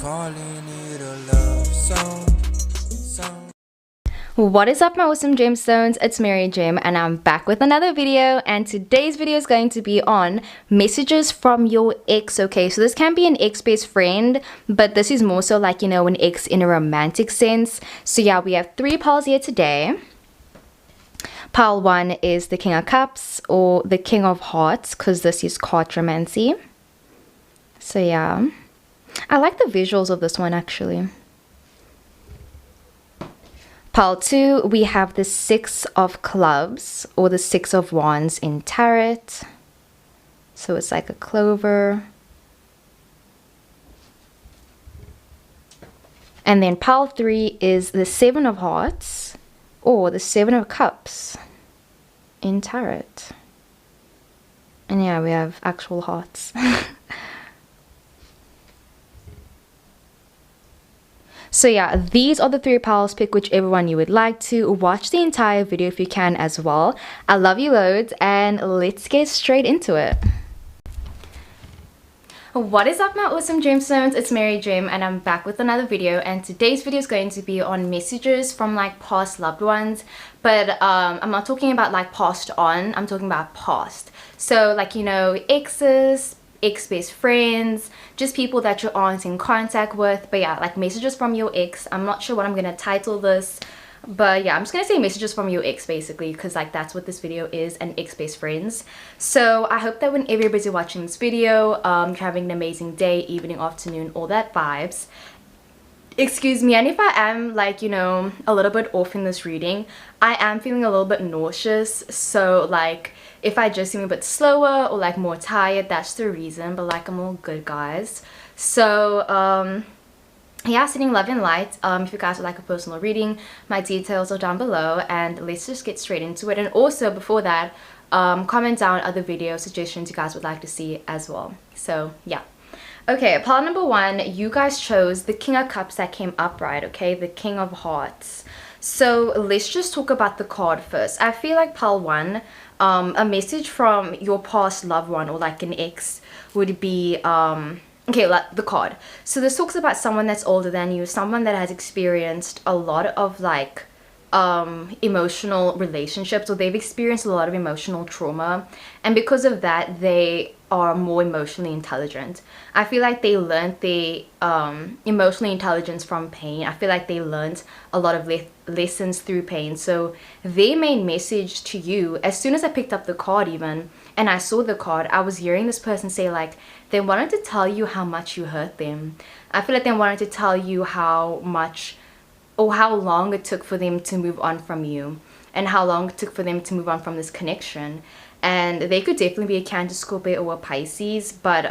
calling it a love song. What is up, my awesome gemstones? It's Mary Gem and I'm back with another video, and today's video is going to be on messages from your ex. Okay, so this can be an ex-based friend, but this is more so like, you know, an ex in a romantic sense. So yeah, we have 3 piles here today. Pile 1 is the King of Cups or the King of Hearts, because this is Cartomancy. So yeah, I like the visuals of this one actually. Pile 2, we have the 6 of Clubs or the 6 of Wands in Tarot. So it's like a clover. And then pile 3 is the 7 of Hearts or the 7 of Cups in Tarot. And yeah, we have actual hearts. So yeah, these are the 3 piles. Pick whichever one you would like to. Watch the entire video if you can as well. I love you loads, and let's get straight into it. What is up, my awesome gemstones? It's Mary Gem and I'm back with another video, and today's video is going to be on messages from like past loved ones, but I'm not talking about like passed on, I'm talking about past. So like, you know, exes, ex-best friends, just people that you aren't in contact with. But yeah, like messages from your ex. I'm not sure what I'm gonna title this, but yeah, I'm just gonna say messages from your ex basically, because like that's what this video is, and ex-best friends. So I hope that whenever you're busy watching this video, you're having an amazing day, evening, afternoon, all that vibes. Excuse me, and if I am like, you know, a little bit off in this reading, I am feeling a little bit nauseous. So like if I just seem a bit slower or like more tired, that's the reason. But like I'm all good, guys. So yeah, sending love and light. If you guys would like a personal reading, my details are down below, and let's just get straight into it. And also before that, comment down other video suggestions you guys would like to see as well. So yeah. Okay, pile number 1, you guys chose the King of Cups that came upright, okay? The King of Hearts. So let's just talk about the card first. I feel like pile 1, a message from your past loved one or like an ex would be, okay, like the card. So this talks about someone that's older than you, someone that has experienced a lot of like emotional relationships, or they've experienced a lot of emotional trauma, and because of that they are more emotionally intelligent. I feel like they learned the emotional intelligence from pain. I feel like they learned a lot of lessons through pain. So their main message to you, as soon as I picked up the card even and I saw the card, I was hearing this person say like they wanted to tell you how much you hurt them. I feel like they wanted to tell you how much or how long it took for them to move on from you, and how long it took for them to move on from this connection. And they could definitely be a Cancer, Scorpio, or a Pisces, but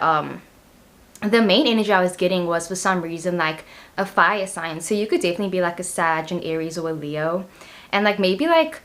the main energy I was getting was for some reason like a fire sign. So you could definitely be like a Sag, an Aries, or a Leo, and like maybe like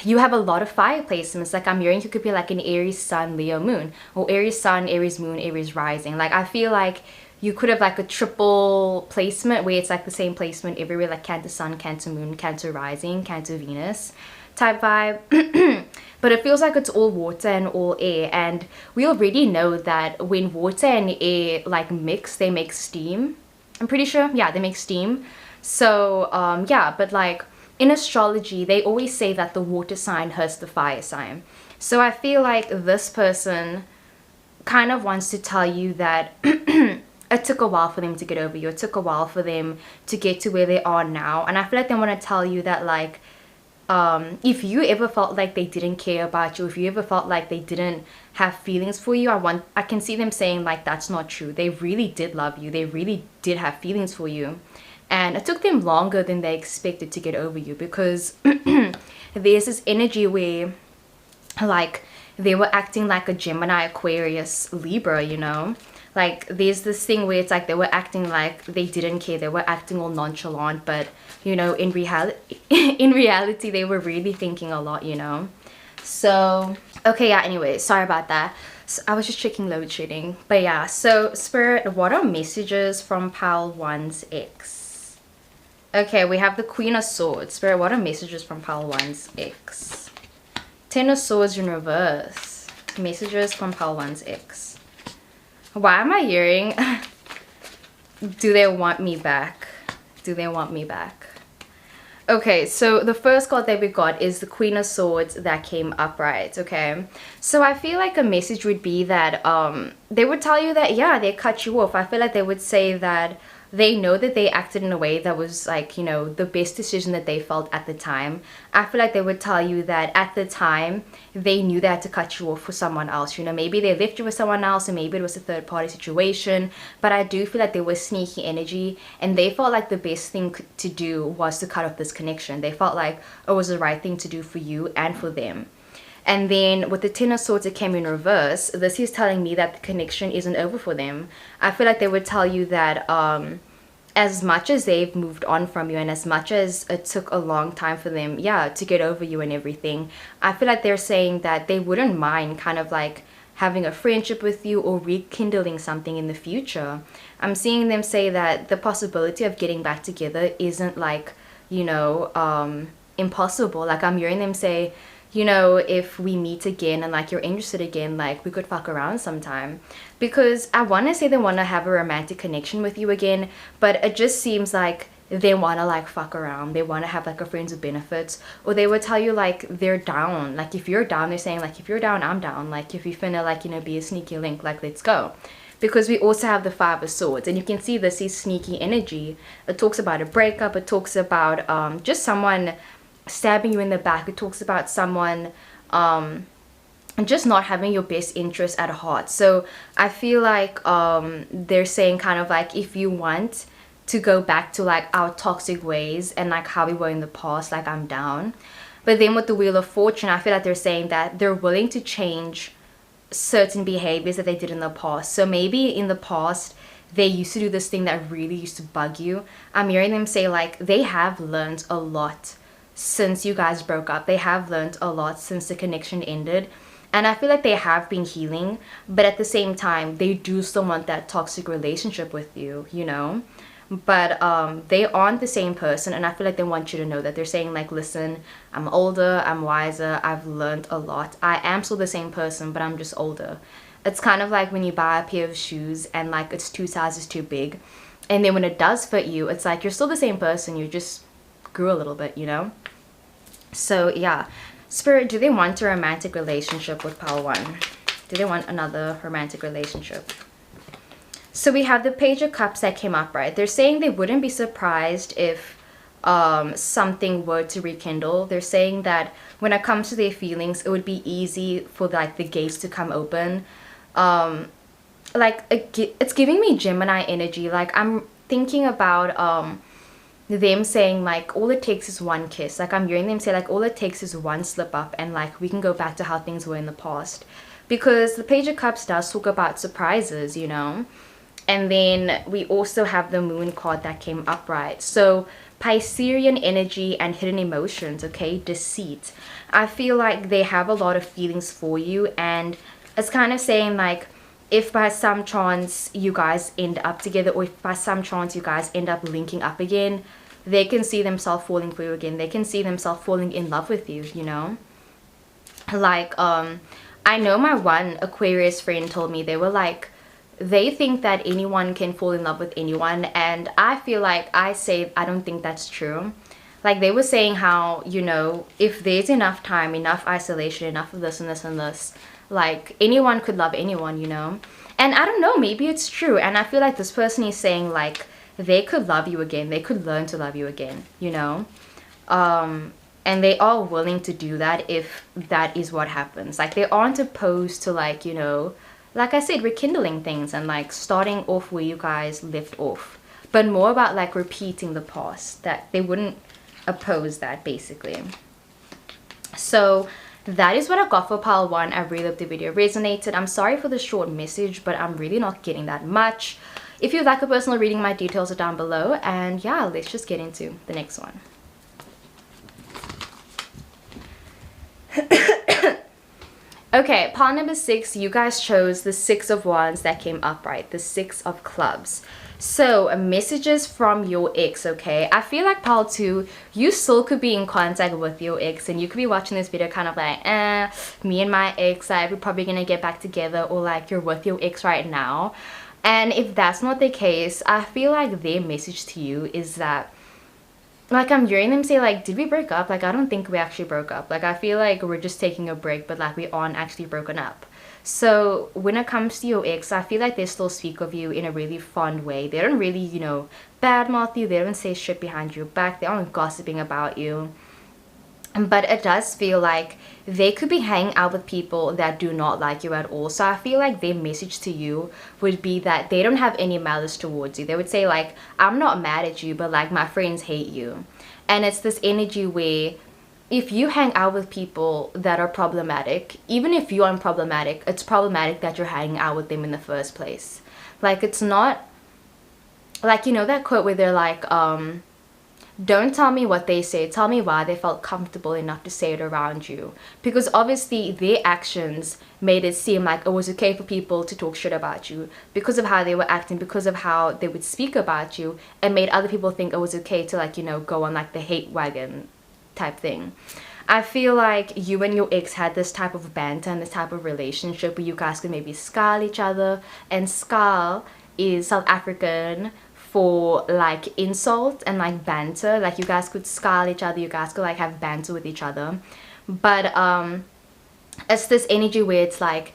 you have a lot of fire placements. Like I'm hearing you could be like an Aries Sun, Leo Moon, or Aries Sun, Aries Moon, Aries Rising. Like I feel like you could have like a triple placement where it's like the same placement everywhere, like Cancer Sun, Cancer Moon, Cancer Rising, Cancer Venus type vibe. But it feels like it's all water and all air, and we already know that when water and air like mix, they make steam. I'm pretty sure, yeah, they make steam. So yeah, but like in astrology they always say that the water sign hurts the fire sign. So I feel like this person kind of wants to tell you that it took a while for them to get over you. It took a while for them to get to where they are now. And I feel like they want to tell you that like if you ever felt like they didn't care about you, if you ever felt like they didn't have feelings for you, I can see them saying like that's not true. They really did love you. They really did have feelings for you. And it took them longer than they expected to get over you, because there's this energy where like they were acting like a Gemini, Aquarius, Libra, you know? Like there's this thing where it's like they were acting like they didn't care. They were acting all nonchalant, but you know, in reality they were really thinking a lot, you know? So okay, yeah, anyway, sorry about that. So I was just checking load shedding. But yeah, so Spirit, what are messages from pile 1's ex? Okay, we have the Queen of Swords. Spirit, what are messages from pile 1's ex? Ten of Swords in reverse. Messages from pile 1's ex. Why am I hearing Do they want me back? Do they want me back? Okay, so the first card that we got is the Queen of Swords that came upright, okay? So I feel like a message would be that they would tell you that, yeah, they cut you off. I feel like they would say that they know that they acted in a way that was like, you know, the best decision that they felt at the time. I feel like they would tell you that at the time they knew they had to cut you off for someone else. You know, maybe they left you with someone else and maybe it was a third party situation, but I do feel like there was sneaky energy and they felt like the best thing to do was to cut off this connection. They felt like it was the right thing to do for you and for them. And then with the Ten of Swords, it came in reverse. This is telling me that the connection isn't over for them. I feel like they would tell you that as much as they've moved on from you and as much as it took a long time for them, yeah, to get over you and everything, I feel like they're saying that they wouldn't mind kind of like having a friendship with you or rekindling something in the future. I'm seeing them say that the possibility of getting back together isn't like, you know, impossible. Like I'm hearing them say, you know, if we meet again and like you're interested again, like we could fuck around sometime. Because I want to say they want to have a romantic connection with you again, but it just seems like they want to like fuck around. They want to have like a friends with benefits, or they would tell you like they're down. Like if you're down, they're saying like if you're down, I'm down. Like if you finna like, you know, be a sneaky link, like let's go. Because we also have the Five of Swords, and you can see this is sneaky energy. It talks about a breakup. It talks about just someone stabbing you in the back. It talks about someone just not having your best interest at heart. So I feel like they're saying kind of like if you want to go back to like our toxic ways and like how we were in the past, like I'm down. But then with the Wheel of Fortune, I feel like they're saying that they're willing to change certain behaviors that they did in the past. So maybe in the past they used to do this thing that really used to bug you. I'm hearing them say like they have learned a lot since you guys broke up. They have learned a lot since the connection ended, and I feel like they have been healing, but at the same time they do still want that toxic relationship with you, you know. But they aren't the same person, and I feel like they want you to know that. They're saying like, listen, I'm older, I'm wiser, I've learned a lot. I am still the same person, but I'm just older. It's kind of like when you buy a pair of shoes and like it's 2 sizes too big, and then when it does fit you, it's like you're still the same person, you just grew a little bit, you know. So yeah, Spirit, do they want a romantic relationship with Pile 1? Do they want another romantic relationship? So we have the Page of Cups that came up, right? They're saying they wouldn't be surprised if something were to rekindle. They're saying that when it comes to their feelings, it would be easy for like the gates to come open. Like it's giving me Gemini energy. Like I'm thinking about them saying like all it takes is one kiss. Like I'm hearing them say like all it takes is one slip up and like we can go back to how things were in the past. Because the Page of Cups does talk about surprises, you know. And then we also have the Moon card that came upright. So Piscean energy and hidden emotions, okay? Deceit. I feel like they have a lot of feelings for you, and it's kind of saying like if by some chance you guys end up together, or if by some chance you guys end up linking up again, they can see themselves falling for you again. They can see themselves falling in love with you, you know? Like, I know my one Aquarius friend told me they were like, they think that anyone can fall in love with anyone, and I feel like I say I don't think that's true. Like they were saying how, you know, if there's enough time, enough isolation, enough of this and this and this, like anyone could love anyone, you know. And I don't know, maybe it's true, and I feel like this person is saying like they could love you again, they could learn to love you again, you know. And they are willing to do that if that is what happens. Like they aren't opposed to like, you know, like I said, rekindling things and like starting off where you guys left off, but more about like repeating the past, that they wouldn't oppose that basically. So that is what I got for Pile 1. I really hope the video resonated. I'm sorry for the short message, but I'm really not getting that much. If you'd like a personal reading, my details are down below, and yeah, let's just get into the next one. Okay, pile number 6, you guys chose the 6 of Wands that came upright, the 6 of Clubs. So, messages from your ex, okay? I feel like pile 2, you still could be in contact with your ex, and you could be watching this video kind of like, me and my ex, like, we're probably gonna get back together, or like you're with your ex right now. And if that's not the case, I feel like their message to you is that, like, I'm hearing them say, like, did we break up? Like, I don't think we actually broke up. Like, I feel like we're just taking a break, but like we aren't actually broken up. So when it comes to your ex, I feel like they still speak of you in a really fond way. They don't really, you know, badmouth you. They don't say shit behind your back. They aren't gossiping about you. But it does feel like they could be hanging out with people that do not like you at all. So I feel like their message to you would be that they don't have any malice towards you. They would say, like, I'm not mad at you, but like my friends hate you. And it's this energy where if you hang out with people that are problematic, even if you aren't problematic, it's problematic that you're hanging out with them in the first place. Like, it's not like, you know, that quote where they're like, don't tell me what they say, tell me why they felt comfortable enough to say it around you. Because obviously their actions made it seem like it was okay for people to talk shit about you because of how they were acting, because of how they would speak about you, and made other people think it was okay to, like, you know, go on like the hate wagon type thing. I feel like you and your ex had this type of banter and this type of relationship where you guys could maybe scarl each other, and scarl is South African for like insult and like banter. Like, you guys could scarl each other, you guys could like have banter with each other. But it's this energy where it's like,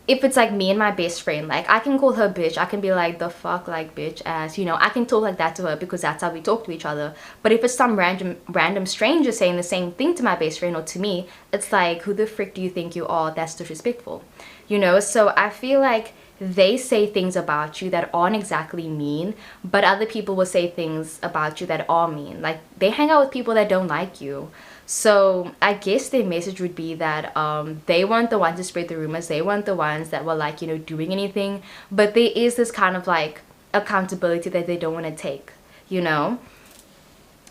if it's like me and my best friend, like, I can call her bitch, I can be like, the fuck, like, bitch ass, you know, I can talk like that to her because that's how we talk to each other. But if it's some random stranger saying the same thing to my best friend or to me, it's like, who the frick do you think you are? That's disrespectful, you know. So I feel like they say things about you that aren't exactly mean, but other people will say things about you that are mean. Like, they hang out with people that don't like you. So I guess their message would be that they weren't the ones to spread the rumors, they weren't the ones that were, like, you know, doing anything, but there is this kind of like accountability that they don't want to take, you know.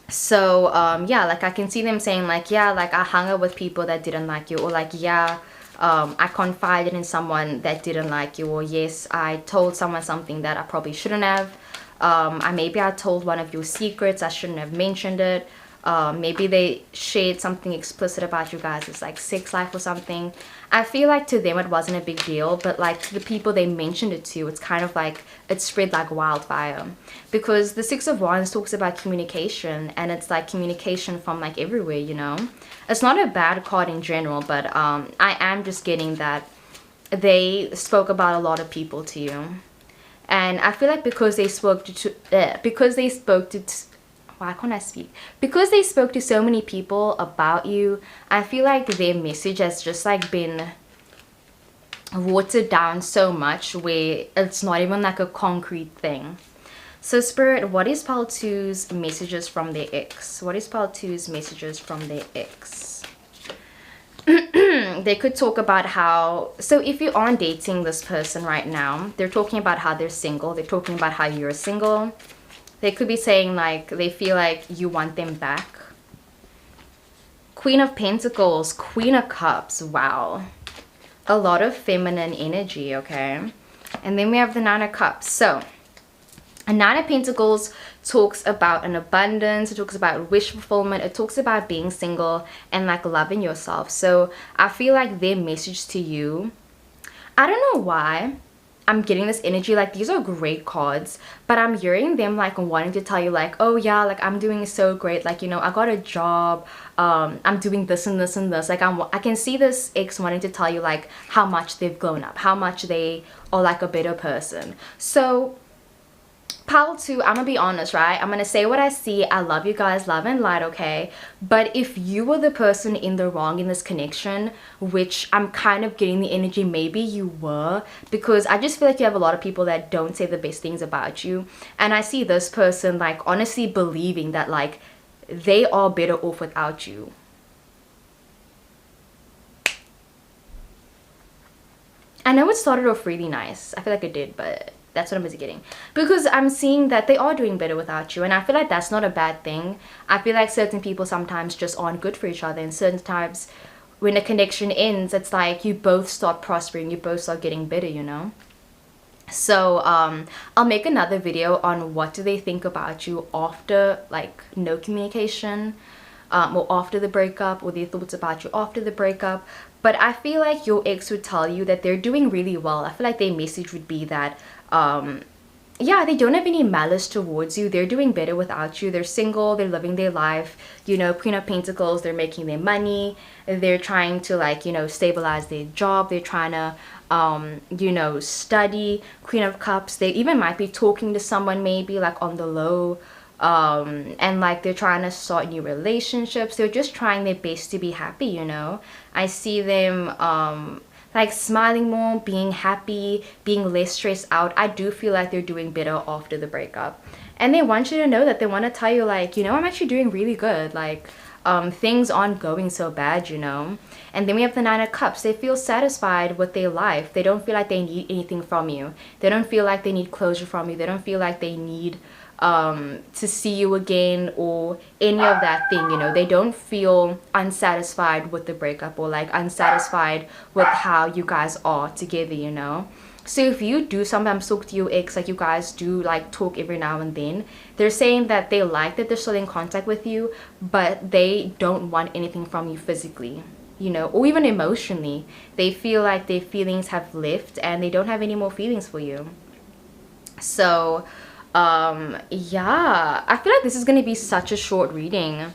So yeah, like, I can see them saying like, yeah, like, I hung out with people that didn't like you, or like, yeah, I confided in someone that didn't like you, or yes, I told someone something that I probably shouldn't have. Maybe I told one of your secrets, I shouldn't have mentioned it. Maybe they shared something explicit about you guys' like sex life or something. I feel like to them it wasn't a big deal, but like to the people they mentioned it to, it's kind of like it spread like wildfire. Because the Six of Wands talks about communication, and it's like communication from like everywhere, you know. It's not a bad card in general, but I am just getting that they spoke about a lot of people to you. And I feel like because they spoke to why can't I speak? Because they spoke to so many people about you, I feel like their message has just like been watered down so much where it's not even like a concrete thing. So Spirit, what is Pile 2's messages from their ex? What is Pile 2's messages from their ex? They could talk about how, so if you aren't dating this person right now, they're talking about how they're single. They're talking about how you're single. They could be saying like they feel like you want them back. Queen of Pentacles, Queen of Cups, wow. A lot of feminine energy, okay? And then we have the Nine of Cups. So a Nine of Pentacles talks about an abundance, it talks about wish fulfillment, it talks about being single and like loving yourself. So I feel like their message to you, I don't know why I'm getting this energy, like these are great cards, but I'm hearing them like wanting to tell you like, oh yeah, like I'm doing so great, like, you know, I got a job, I'm doing this and this and this. Like I can see this ex wanting to tell you like how much they've grown up, how much they are like a better person. So Pile 2, I'm gonna be honest, right? I'm gonna say what I see. I love you guys, love and light, okay? But if you were the person in the wrong in this connection, which I'm kind of getting the energy maybe you were, because I just feel like you have a lot of people that don't say the best things about you, and I see this person like honestly believing that like they are better off without you. I know it started off really nice, I feel like it did, but that's what I'm busy getting, because I'm seeing that they are doing better without you, and I feel like that's not a bad thing. I feel like certain people sometimes just aren't good for each other, and certain times when a connection ends, it's like you both start prospering, you both start getting better, you know. So I'll make another video on what do they think about you after like no communication. or after the breakup, or their thoughts about you after the breakup. But I feel like your ex would tell you that they're doing really well. I feel like their message would be that yeah, they don't have any malice towards you. They're doing better without you. They're single, they're living their life, you know. Queen of Pentacles, they're making their money, they're trying to, like, you know, stabilize their job, they're trying to you know, study. Queen of Cups, they even might be talking to someone, maybe like on the low, and like they're trying to start new relationships. They're just trying their best to be happy, you know. I see them like smiling more, being happy, being less stressed out. I do feel like they're doing better after the breakup. And they want you to know that. They want to tell you, like, you know, I'm actually doing really good. Like, things aren't going so bad, you know. And then we have the Nine of Cups. They feel satisfied with their life. They don't feel like they need anything from you. They don't feel like they need closure from you. They don't feel like they need to see you again or any of that thing, you know. They don't feel unsatisfied with the breakup, or like unsatisfied with how you guys are together, you know. So if you do sometimes talk to your ex, like you guys do like talk every now and then, they're saying that they like that they're still in contact with you, but they don't want anything from you physically, you know, or even emotionally. They feel like their feelings have left and they don't have any more feelings for you. So yeah, I feel like this is gonna be such a short reading.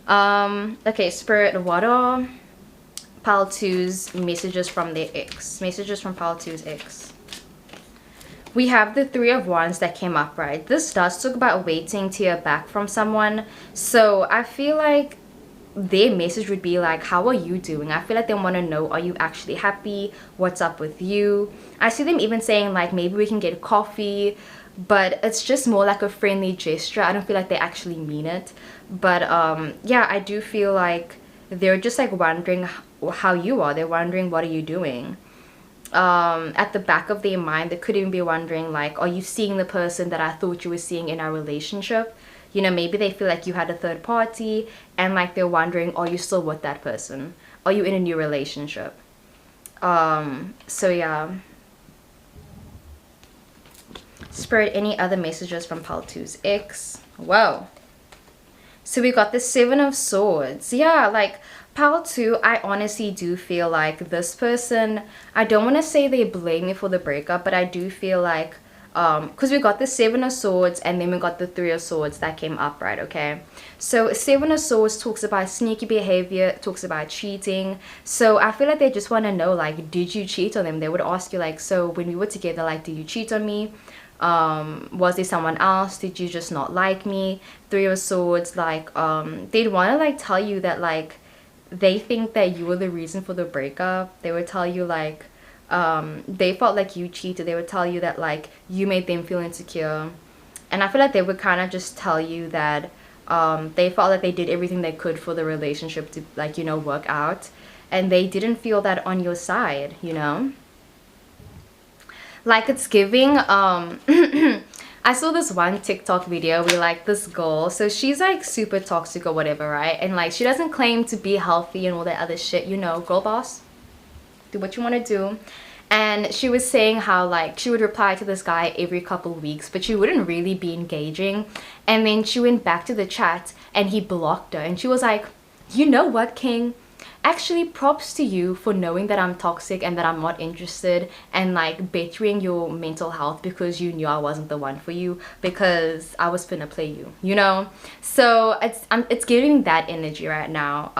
Okay, Spirit, what are pile 2's messages from their ex? Messages from pile 2's ex. We have the Three of Wands that came up, right? This does talk about waiting to hear back from someone. So I feel like their message would be like, how are you doing? I feel like they want to know, are you actually happy? What's up with you? I see them even saying like, maybe we can get coffee, but it's just more like a friendly gesture. I don't feel like they actually mean it. But yeah, I do feel like they're just like wondering how you are. They're wondering, what are you doing? At the back of their mind, they could even be wondering like, are you seeing the person that I thought you were seeing in our relationship? You know, maybe they feel like you had a third party, and like they're wondering, are you still with that person? Are you in a new relationship? So yeah. Spirit, any other messages from pile 2's ex? Whoa. So we got the Seven of Swords. Yeah, like pile 2, I honestly do feel like this person, I don't want to say they blame me for the breakup, but I do feel like because we got the Seven of Swords and then we got the Three of Swords that came up, right? Okay, so Seven of Swords talks about sneaky behavior, talks about cheating. So I feel like they just want to know, like, did you cheat on them? They would ask you like, so when we were together, like, did you cheat on me? Was there someone else? Did you just not like me? Three of Swords, like they'd want to like tell you that like they think that you were the reason for the breakup. They would tell you like they felt like you cheated. They would tell you that like you made them feel insecure. And I feel like they would kind of just tell you that they felt like they did everything they could for the relationship to, like, you know, work out, and they didn't feel that on your side, you know. Like, it's giving I saw this one TikTok video where like this girl, so she's like super toxic or whatever, right? And like she doesn't claim to be healthy and all that other shit, you know, girl boss, do what you want to do. And she was saying how like she would reply to this guy every couple weeks, but she wouldn't really be engaging. And then she went back to the chat and he blocked her, and she was like, you know what, King? Actually, props to you for knowing that I'm toxic and that I'm not interested, and like bettering your mental health because you knew I wasn't the one for you, because I was finna play you, you know. So it's giving that energy right now.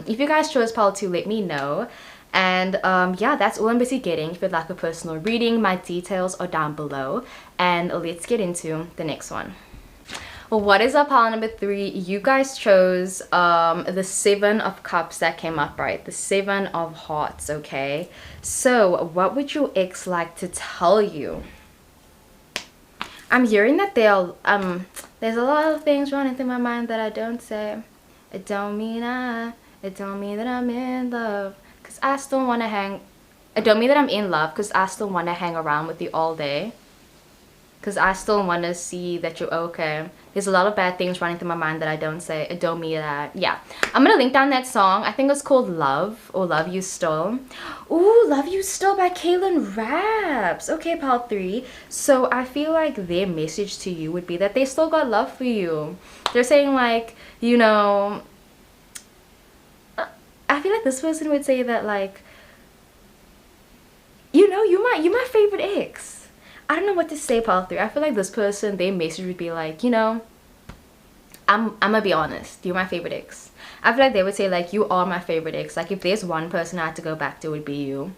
If you guys chose pile 2, let me know. And yeah, that's all I'm busy getting. If you'd like a personal reading, my details are down below, and let's get into the next one. Well, what is up, pile number 3? You guys chose the Seven of Cups that came up, right? The Seven of Hearts, okay? So what would your ex like to tell you? I'm hearing that they'll there's a lot of things running through my mind that I don't say. It don't mean that I'm in love, because I still want to hang. It don't mean that I'm in love, because I still want to hang around with you all day, because I still want to see that you're okay. There's a lot of bad things running through my mind that I don't say. It don't mean that. Yeah, I'm gonna link down that song. I think it's called Love, or Love You Still. Ooh, Love You Still by Kaylin Raps. Okay, pile 3. So I feel like their message to you would be that they still got love for you. They're saying like, you know, I feel like this person would say that like, you know, you're my favorite ex. I don't know what to say, pile 3. I feel like this person, their message would be like, you know, I'm gonna be honest, you're my favorite ex. I feel like they would say like, you are my favorite ex. Like if there's one person I had to go back to, it would be you.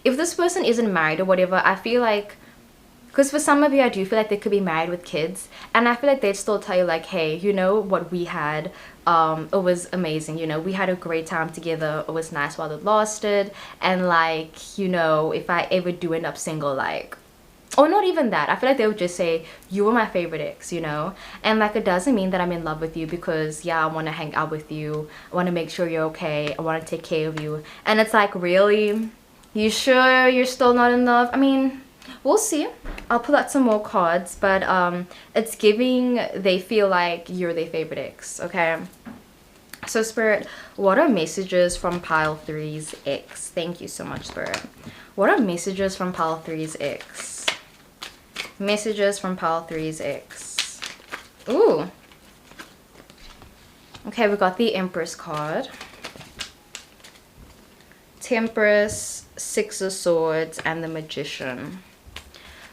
If this person isn't married or whatever, I feel like, because for some of you I do feel like they could be married with kids, and I feel like they'd still tell you like, hey, you know what we had, it was amazing, you know, we had a great time together, it was nice while it lasted, and like, you know, if I ever do end up single, like, or not even that, I feel like they would just say you were my favorite ex, you know, and like it doesn't mean that I'm in love with you, because yeah, I want to hang out with you, I want to make sure you're okay, I want to take care of you. And it's like, really, you sure you're still not in love? I mean, we'll see. I'll pull out some more cards, but it's giving they feel like you're their favorite ex. Okay, so Spirit, what are messages from pile 3's ex? Thank you so much, Spirit. What are messages from pile 3's ex? Messages from pile 3's ex. Ooh. Okay, we got the Empress card. Temperance, 6 of Swords, and the Magician.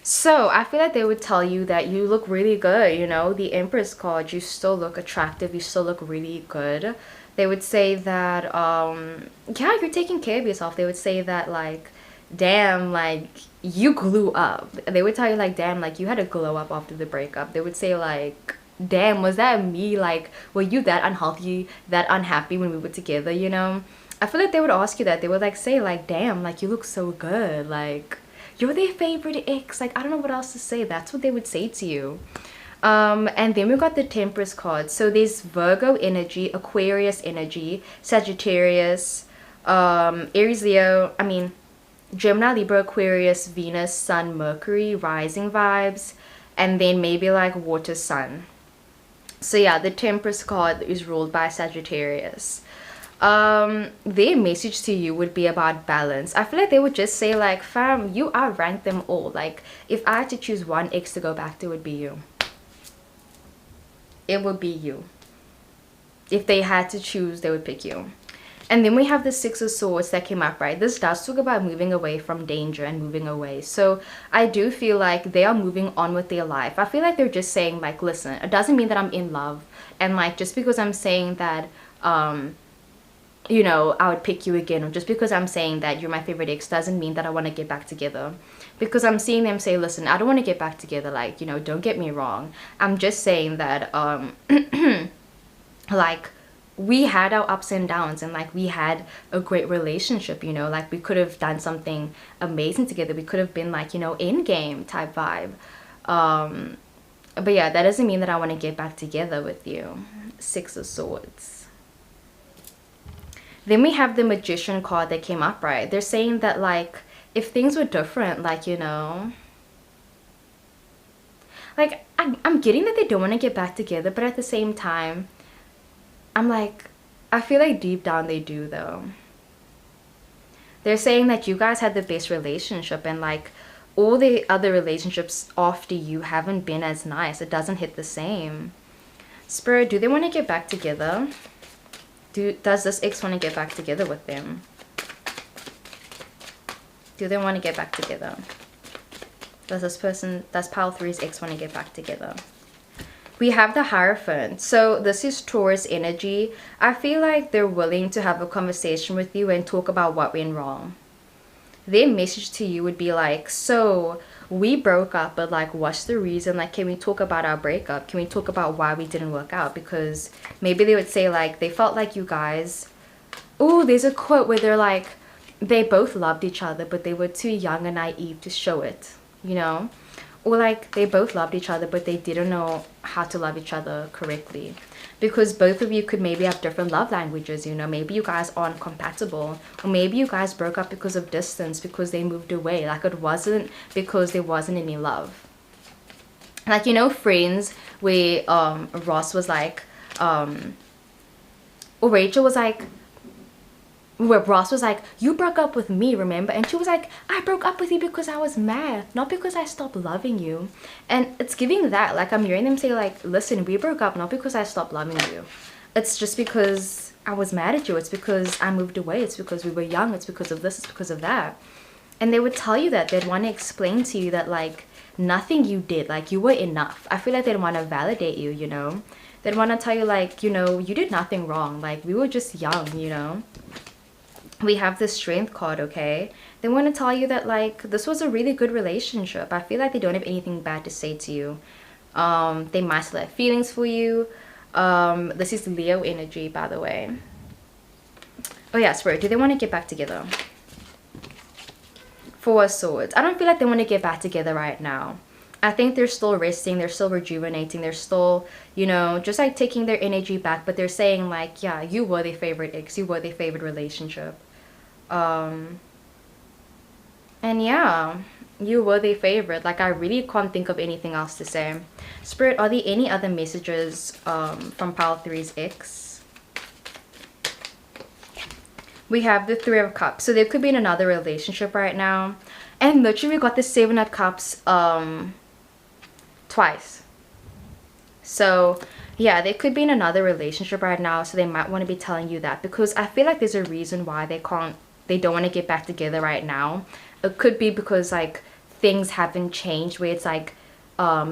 So I feel like they would tell you that you look really good, you know, the Empress card, you still look attractive, you still look really good. They would say that, yeah, you're taking care of yourself. They would say that, like, damn, like, you grew up. They would tell you like, damn, like, you had a glow up after the breakup. They would say like, damn, was that me? Like, were you that unhealthy, that unhappy when we were together, you know? I feel like they would ask you that. They would like say like, damn, like, you look so good, like, you're their favorite ex. Like, I don't know what else to say. That's what they would say to you. And then we got the Temperance card. So there's Virgo energy, Aquarius energy, Sagittarius, Aries, Leo, I mean Gemini, Libra, Aquarius, Venus, Sun, Mercury, rising vibes, and then maybe like water, sun. So yeah, the Temperance card is ruled by Sagittarius. Their message to you would be about balance. I feel like they would just say like, fam, you outrank them all. Like, if I had to choose one ex to go back to, it would be you. It would be you. If they had to choose, they would pick you. And then we have the 6 of Swords that came up, right? This does talk about moving away from danger and moving away. So I do feel like they are moving on with their life. I feel like they're just saying like, listen, it doesn't mean that I'm in love. And like, just because I'm saying that, you know, I would pick you again, or just because I'm saying that you're my favorite ex doesn't mean that I want to get back together. Because I'm seeing them say, listen, I don't want to get back together. Like, you know, don't get me wrong. I'm just saying that, like, we had our ups and downs, and like, we had a great relationship, you know, like, we could have done something amazing together. We could have been like, you know, in game type vibe. But yeah, that doesn't mean that I want to get back together with you. 6 of Swords. Then we have the Magician card that came up, right? They're saying that like, if things were different, like, you know, like, I'm getting that they don't want to get back together, but at the same time, I'm like, I feel like deep down they do though. They're saying that you guys had the best relationship, and like, all the other relationships after you haven't been as nice. It doesn't hit the same. Spirit, do they want to get back together? Does this ex want to get back together with them? Do they want to get back together? Does this person, does pile 3's ex want to get back together? We have the Hierophant. So this is Taurus energy. I feel like they're willing to have a conversation with you and talk about what went wrong. Their message to you would be like, so we broke up, but like, what's the reason? Like, can we talk about our breakup? Can we talk about why we didn't work out? Because maybe they would say like, they felt like you guys, oh, there's a quote where they're like, they both loved each other, but they were too young and naive to show it, you know? Or like, they both loved each other, but they didn't know how to love each other correctly. Because both of you could maybe have different love languages, you know? Maybe you guys aren't compatible. Or maybe you guys broke up because of distance, because they moved away. Like, it wasn't because there wasn't any love. Like, you know, Friends, where Ross was like, or Rachel was like, where Ross was like, you broke up with me, remember? And she was like, I broke up with you because I was mad, not because I stopped loving you. And it's giving that, like, I'm hearing them say like, listen, we broke up not because I stopped loving you. it's just because I was mad at you, it's because I moved away, it's because we were young, it's because of this, it's because of that. And they would tell you that. They'd want to explain to you that like nothing you did, like you were enough. I feel like they'd want to validate you, you know. They'd want to tell you like, you know, you did nothing wrong, like we were just young, you know. We have the strength card, okay? They want to tell you that like this was a really good relationship. I feel like they don't have anything bad to say to you. They might still have feelings for you. This is Leo energy, by the way. Oh yeah, Spirit, do they want to get back together? Four of Swords. I don't feel like they want to get back together right now. I think they're still resting, they're still rejuvenating, they're still, you know, just like taking their energy back, but they're saying like, yeah, you were their favorite ex, you were their favorite relationship. And yeah, you were their favorite. Like, I really can't think of anything else to say. Spirit, are there any other messages from Pile 3's ex? We have the Three of Cups. So they could be in another relationship right now. And literally we got the Seven of Cups twice. So yeah, they could be in another relationship right now. So they might want to be telling you that, because I feel like there's a reason why they don't want to get back together right now. It could be because like things haven't changed, where it's like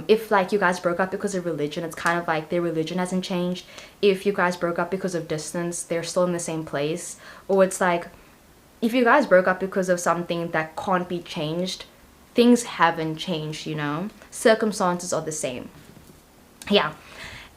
if like you guys broke up because of religion, it's kind of like their religion hasn't changed. If you guys broke up because of distance, they're still in the same place. Or it's like if you guys broke up because of something that can't be changed, things haven't changed, you know, circumstances are the same. Yeah.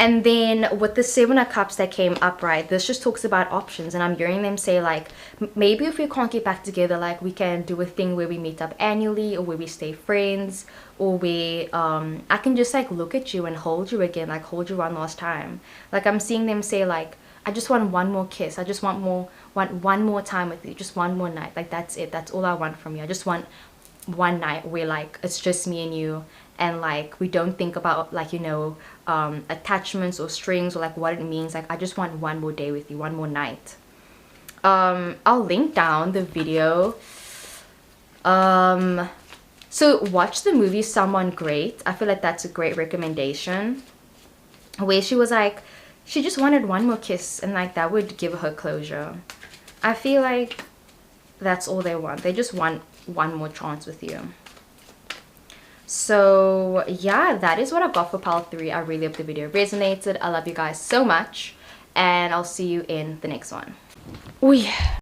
And then with the Seven of Cups that came up, right, this just talks about options. And I'm hearing them say like, maybe if we can't get back together, like we can do a thing where we meet up annually, or where we stay friends, or where I can just like look at you and hold you again, like hold you one last time. Like I'm seeing them say like, I just want one more kiss, I just want one more time with you, just one more night. Like that's it, that's all I want from you. I just want one night where like it's just me and you, and like we don't think about like, you know, attachments or strings or like what it means. Like I just want one more day with you, one more night. I'll link down the video. So watch the movie Someone Great. I feel like that's a great recommendation, where she was like, she just wanted one more kiss, and like that would give her closure. I feel like that's all they want. They just want one more chance with you. So yeah, that is what I've got for Pile 3. I really hope the video resonated. I love you guys so much, and I'll see you in the next one. Oh yeah.